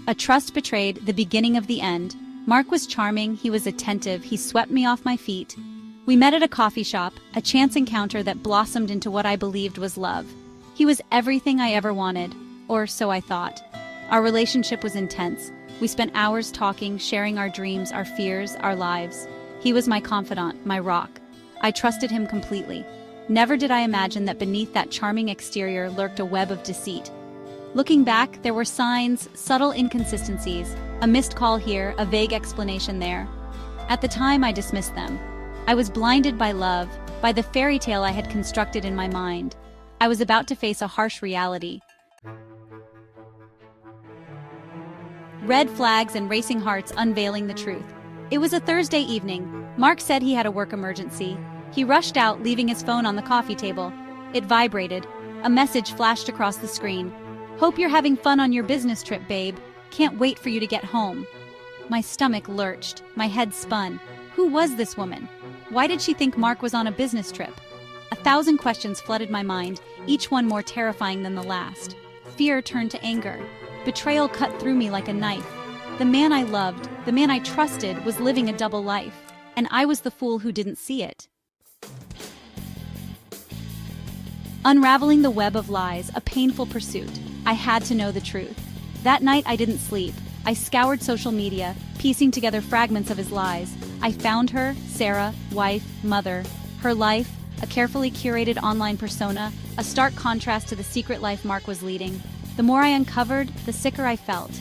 A trust betrayed, the beginning of the end. Mark was charming, he was attentive, he swept me off my feet. We met at a coffee shop, a chance encounter that blossomed into what I believed was love. He was everything I ever wanted, or so I thought. Our relationship was intense. We spent hours talking, sharing our dreams, our fears, our lives. He was my confidant, my rock. I trusted him completely. Never did I imagine that beneath that charming exterior lurked a web of deceit. Looking back, there were signs, subtle inconsistencies, a missed call here, a vague explanation there. At the time, I dismissed them. I was blinded by love, by the fairy tale I had constructed in my mind. I was about to face a harsh reality. Red flags and racing hearts unveiling the truth. It was a Thursday evening. Mark said he had a work emergency. He rushed out, leaving his phone on the coffee table. It vibrated. A message flashed across the screen. "Hope you're having fun on your business trip, babe. Can't wait for you to get home." My stomach lurched. My head spun. Who was this woman? Why did she think Mark was on a business trip? 1,000 questions flooded my mind, each one more terrifying than the last. Fear turned to anger. Betrayal cut through me like a knife. The man I loved, the man I trusted, was living a double life, and I was the fool who didn't see it. Unraveling the web of lies, a painful pursuit. I had to know the truth. That night I didn't sleep. I scoured social media, piecing together fragments of his lies. I found her, Sarah, wife, mother. Her life, a carefully curated online persona, a stark contrast to the secret life Mark was leading. The more I uncovered, the sicker I felt.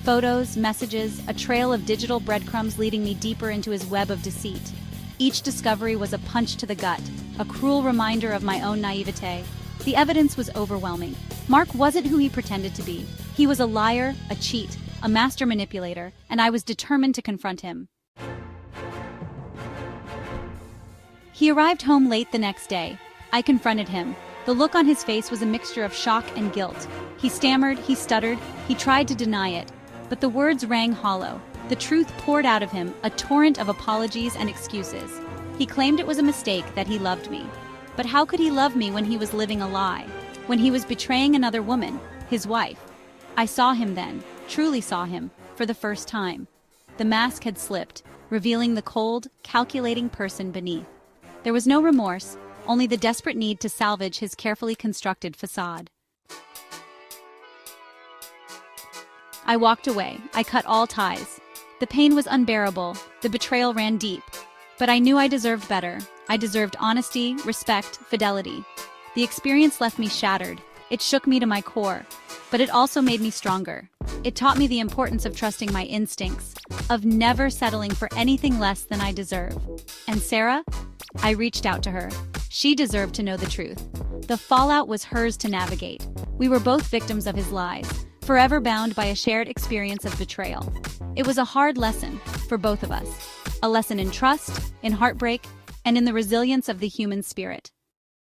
Photos, messages, a trail of digital breadcrumbs leading me deeper into his web of deceit. Each discovery was a punch to the gut, a cruel reminder of my own naivete. The evidence was overwhelming. Mark wasn't who he pretended to be. He was a liar, a cheat, a master manipulator, and I was determined to confront him. He arrived home late the next day. I confronted him. The look on his face was a mixture of shock and guilt. He stammered, he stuttered, he tried to deny it, but the words rang hollow. The truth poured out of him, a torrent of apologies and excuses. He claimed it was a mistake, that he loved me. But how could he love me when he was living a lie? When he was betraying another woman, his wife? I saw him then, truly saw him, for the first time. The mask had slipped, revealing the cold, calculating person beneath. There was no remorse, only the desperate need to salvage his carefully constructed facade. I walked away. I cut all ties. The pain was unbearable. The betrayal ran deep. But I knew I deserved better. I deserved honesty, respect, fidelity. The experience left me shattered. It shook me to my core. But it also made me stronger. It taught me the importance of trusting my instincts, of never settling for anything less than I deserve. And Sarah? I reached out to her. She deserved to know the truth. The fallout was hers to navigate. We were both victims of his lies, forever bound by a shared experience of betrayal. It was a hard lesson for both of us. A lesson in trust, in heartbreak, and in the resilience of the human spirit.